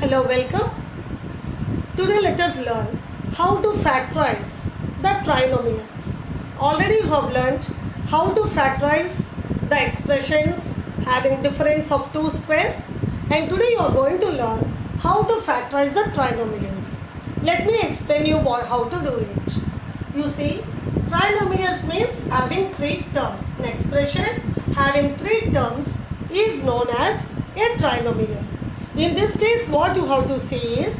Hello, welcome. Today let us learn how to factorize the trinomials. Already you have learned how to factorize the expressions having difference of two squares, and today you are going to learn how to factorize the trinomials. Let me explain you how to do it. You see, trinomials means having three terms. An expression having three terms is known as a trinomial. In this case, what you have to see is,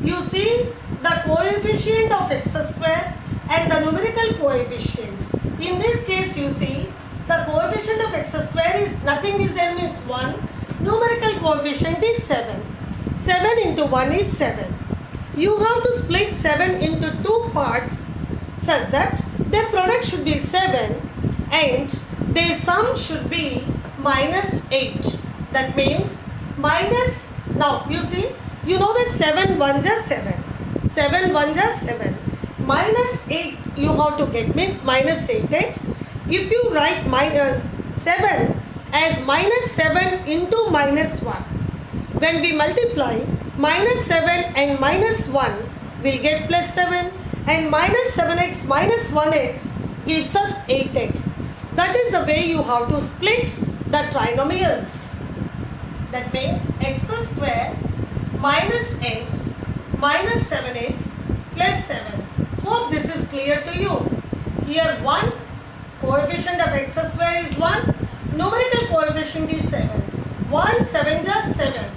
you see the coefficient of x square and the numerical coefficient. In this case, you see the coefficient of x square is nothing is there means 1. Numerical coefficient is 7. 7 into 1 is 7. You have to split 7 into two parts such that their product should be 7 and their sum should be minus 8. That means minus, now you see, you know that 7 1 just 7. 7 1 just 7. Minus 8 you have to get means minus 8x. If you write 7 as minus 7 into minus 1, when we multiply minus 7 and minus 1, we'll get plus 7, and minus 7x minus 1x gives us 8x. That is the way you have to split the trinomials. That means x square minus x minus 7x plus 7. Hope this is clear to you. Here 1, coefficient of x square is 1, numerical coefficient is 7. 1, 7 just 7.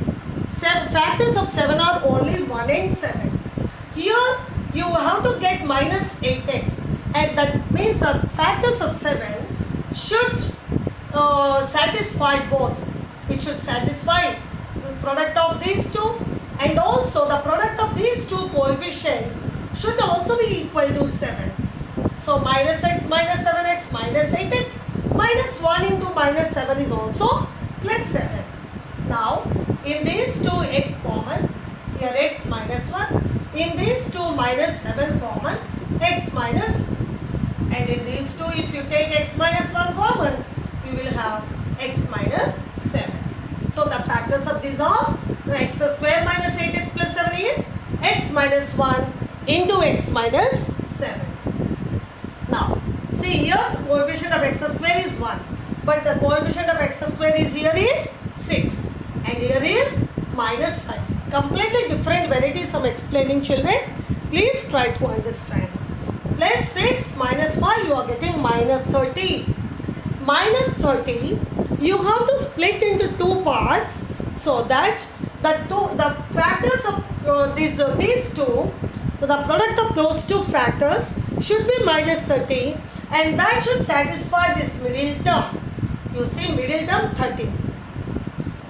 Factors of 7 are only 1 and 7. Here you have to get minus 8x, and that means the factors of 7 should satisfy both. It should satisfy the product of these two, and also the product of these two coefficients should also be equal to 7. So minus x minus 7x minus 8x minus 1 into minus 7 is also plus 7. Now in these two x common, here x minus 1. In these two minus 7 common, x minus 1. And in these two, if you take x minus 1 common, you will have x minus 7. So the factors of these are x square minus 8x plus 7 is x minus 1 into x minus 7. Now, see here the coefficient of x square is 1. But the coefficient of x square is here is 6. And here is minus 5. Completely different varieties I'm explaining, children. Please try to understand. Plus 6 minus 5, you are getting minus 30. Minus 30, you have to split into two parts so that the factors of these two, so the product of those two factors should be minus 30, and that should satisfy this middle term. You see middle term 30.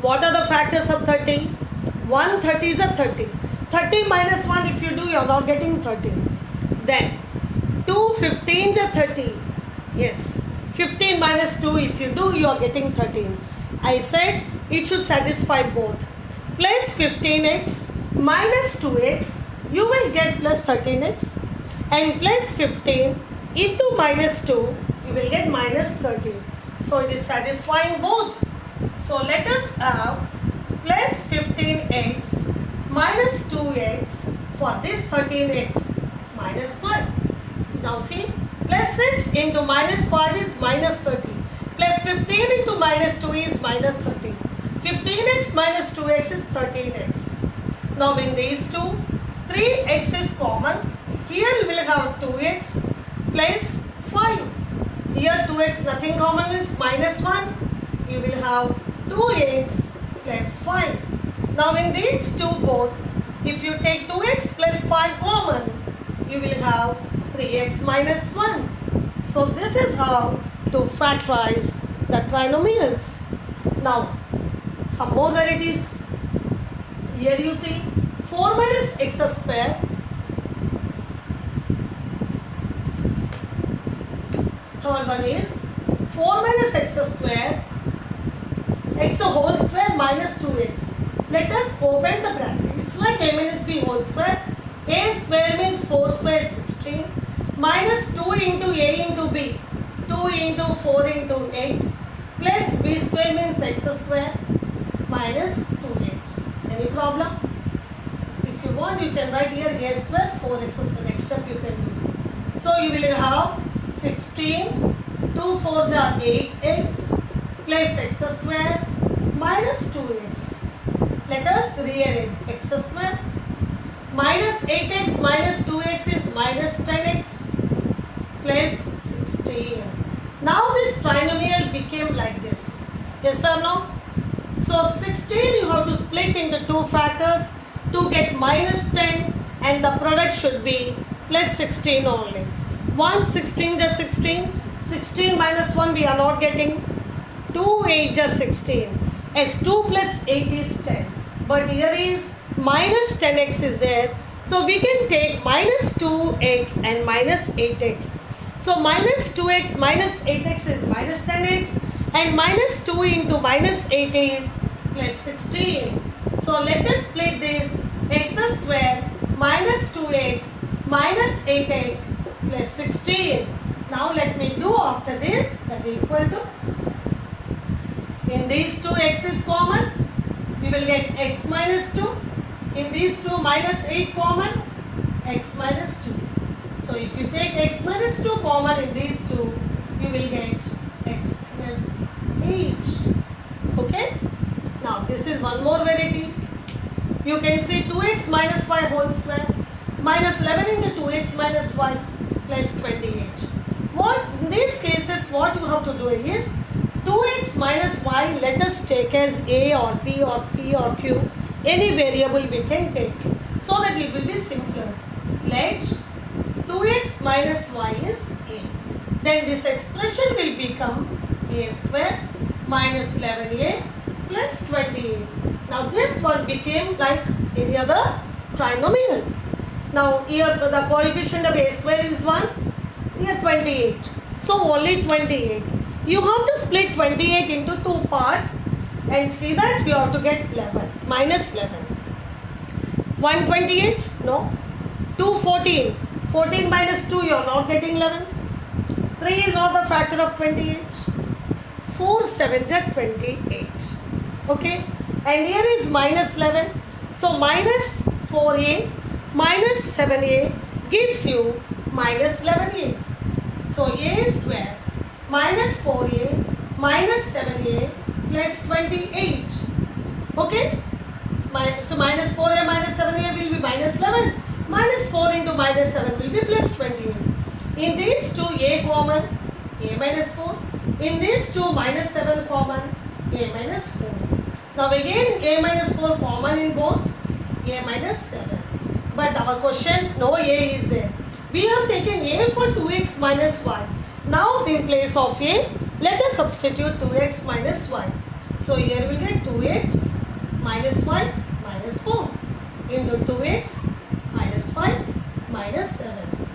What are the factors of 30? 1 30 is a 30. 30 minus 1 if you do, you are not getting 30. Then 2 15 is a 30. Yes. 15 minus 2 if you do, you are getting 13. I said it should satisfy both. Plus 15x minus 2x, you will get plus 13x. And plus 15 into minus 2, you will get minus 13. So it is satisfying both. So let us have plus 15x minus 2x for this 13x minus 5. Now see, plus 6 into minus 5 is minus 30. Plus 15 into minus 2 is minus 30. 15x minus 2x is 13x. Now in these two, 3x is common. Here you will have 2x plus 5. Here 2x nothing common is minus 1. You will have 2x plus 5. Now in these two both, if you take 2x plus 5 common, you will have 3x minus 1. So this is how to factorize the trinomials. Now some more varieties. Here you see 4 minus x square. Third one is 4 minus x square, x whole square minus 2x. Let us open the bracket. It's like a minus b whole square. A square means 4 square 16 minus 2 into a into b, 2 into 4 into x, plus b square means x square minus 2x. Any problem? you want, you can write here a square 4x is the next step you can do. So you will have 16, 2 4s are 8x plus x square minus 2x. Let us rearrange x square minus 8x minus 2x is minus 10x plus 16. Now this trinomial became like this. Yes or no? So 16 you have to split into two factors to get minus 10 and the product should be plus 16 only. 1 16 just 16. 16 minus 1 we are not getting. 2 8 just 16. As 2 plus 8 is 10. But here is minus 10x is there. So we can take minus 2x and minus 8x. So minus 2x minus 8x is minus 10x and minus 2 into minus 8 is plus 16. So let us split this x square minus 2x minus 8x plus 16. Now let me do after this, that equal to, in these two x is common, we will get x minus 2. In these two minus 8 common, x minus 2. So if you take x minus 2 common in these two, you will get x minus 8. Okay? Now this is one more variety. You can see 2x minus y whole square minus 11 into 2x minus y plus 28. What in these cases what you have to do is 2x minus y let us take as a or b or p or q, any variable we can take so that it will be simpler. Let 2x minus y is a. Then this expression will become a square minus 11a plus 28. Now this one became like any other trinomial. Now here the coefficient of a square is 1, here 28. So only 28. You have to split 28 into two parts and see that you have to get 11, minus 11. 128? No. 214. 14 minus 2 you are not getting 11. 3 is not the factor of 28. 4 7s are 28. Okay. And here is minus 11. So minus 4a minus 7a gives you minus 11a. So a square minus 4a minus 7a plus 28. Okay. So minus 4a minus 7a will be minus 11. Minus 4 into minus 7 will be plus 28. In these two a common, a minus 4. In these two minus 7 common, a minus 4. Now again a minus 4 common in both, a minus 7. But our question, no a is there. We have taken a for 2x minus y. Now in place of a, let us substitute 2x minus y. So here we get 2x minus y minus 4 into 2x minus 5 minus 7.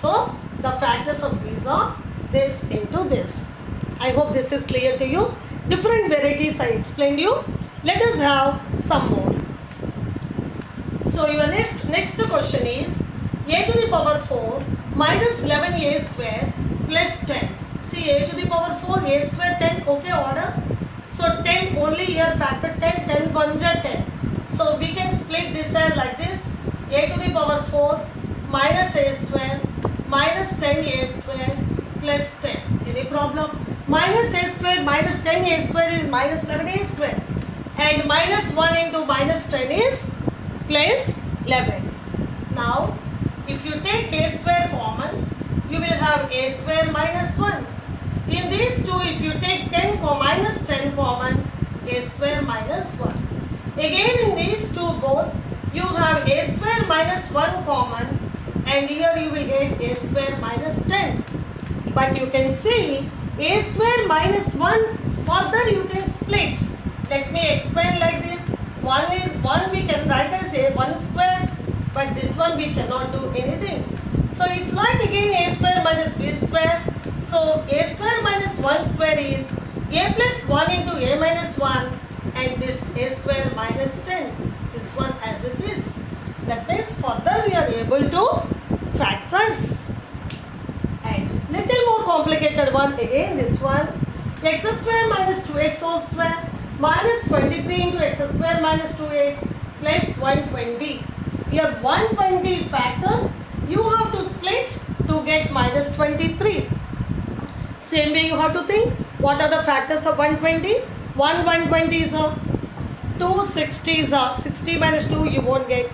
So the factors of these are this into this. I hope this is clear to you. Different varieties I explained you. Let us have some more. So your next question is a to the power 4 minus 11a square plus 10. See a to the power 4, a square 10, okay order. So 10 only here factor 10, 10 1s are 10. So we can split this as like this, a to the power 4 minus a square minus 10a square plus 10. Any problem? Minus a square minus 10a square is minus 11a square and minus 1 into minus 10 is plus 11. Now if you take a square common, you will have a square minus 1. In these two, if you take 10 minus 10 common, a square minus 1. Again in these two both, you have a square minus 1 common and here you will get a square minus 10. But you can see a square minus 1 further you can split. Let me explain like this. 1 we can write as a 1 square, but this one we cannot do anything. So it's like again a square minus b square. So a square minus 1 square is a plus 1 into a minus 1 and this a square minus 10. This one as it is. That means further we are able to factorize. And little more complicated one again, this one. X square minus 2x whole square minus 23 into x square minus 2x plus 120. Here 120 factors you have to split to get minus 23. Same way you have to think, what are the factors of 120? 120 is a 260 is a 60 minus 2 you won't get.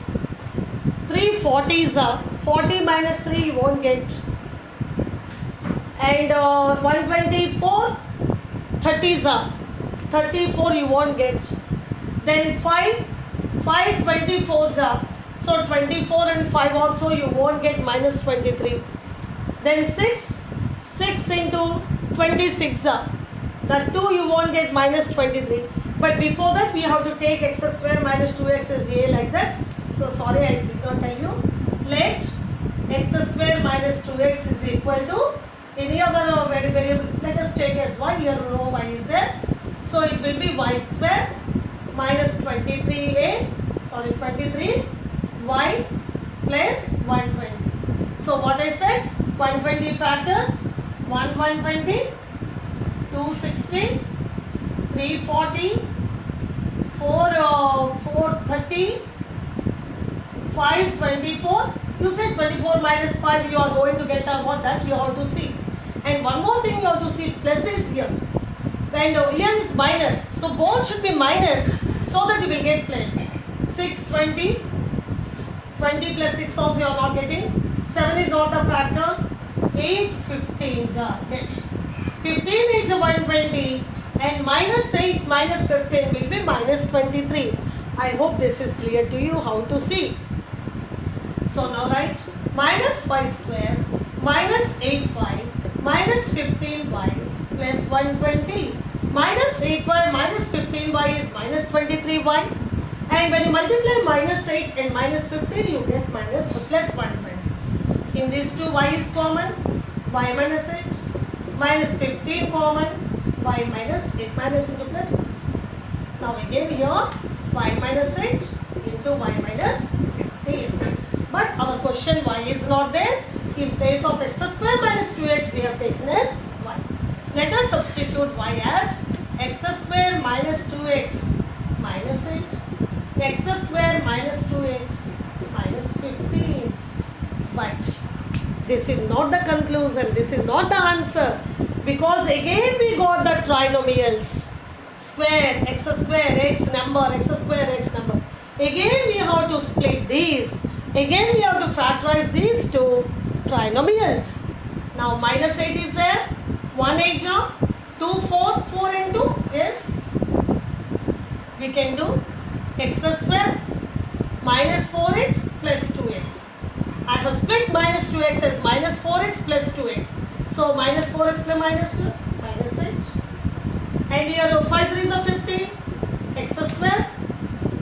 340 is a 40 minus 3 you won't get. And 124 30 is a 34 you won't get. Then 524 is a, so 24 and 5 also you won't get minus 23. Then 6 into 26 that 2 you won't get minus 23. But before that we have to take x square minus 2x as a like that. So sorry I did not tell you. Let x square minus 2x is equal to any other variable. Let us take as y. Here no y is there. So it will be y square minus 23y plus 120. So what I said, 120 factors, 120, 260, 340, 430, 524. You said 24 minus 5 you are going to get what that you have to see. And one more thing you have to see, plus is here. And here is minus. So both should be minus so that you will get plus. 620, 20 plus 6 also you are not getting. 7 is not a factor. 8, 15, yes. 15 is 120 and minus 8 minus 15 will be minus 23. I hope this is clear to you how to see. So now write minus y square minus 8y minus 15y plus 120. Minus 8y minus 15y is minus 23y. And when you multiply minus 8 and minus 15 you get plus 120. In these two y is common, y minus 8, minus 15 common, y minus 8 minus into plus. Now again here y minus 8 into y minus 15. But our question y is not there. In place of x square minus 2x we have taken as y. Let us substitute y as x square minus 2x minus 8, x square minus 2x minus 15. But this is not the conclusion, this is not the answer, because again we got the trinomials. Square, x square, x number, x square, x number. Again we have to split these. Again we have to factorize these two trinomials. Now minus 8 is there. 1 8 2 4, 4 and 2 is, we can do x square minus 4x plus 2x. I have split minus 2x as minus 4x plus 2x. So minus 4x plus minus 2, minus 8. And here 5 3 is 15. X square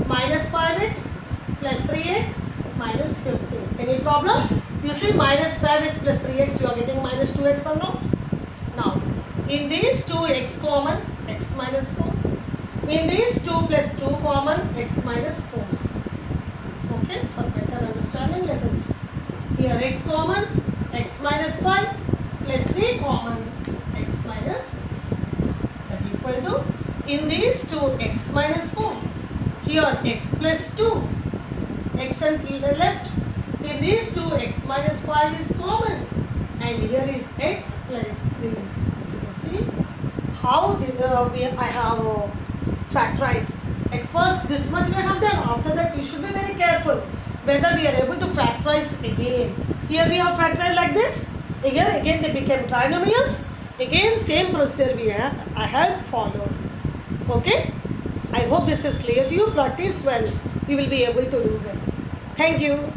minus 5x plus 3x minus 15. Any problem? You see minus 5x plus 3x you are getting minus 2x or not? Now in these two x common, x minus 4. In these 2 plus 2 common, x minus 4. Okay, for better understanding let us do. Here x common, x minus 5 plus 3 common, x minus 4. That equal to, in these two x minus 4. Here x plus 2, x and p the left. In these two x minus 5 is common. And here is x plus 3. You see how I have factorized. At first this much we have done. After that we should be very careful whether we are able to factorize again. Here we have factorized like this. Again they became trinomials. Again same procedure I had followed. Okay. I hope this is clear to you. Practice well. You will be able to do well. Thank you.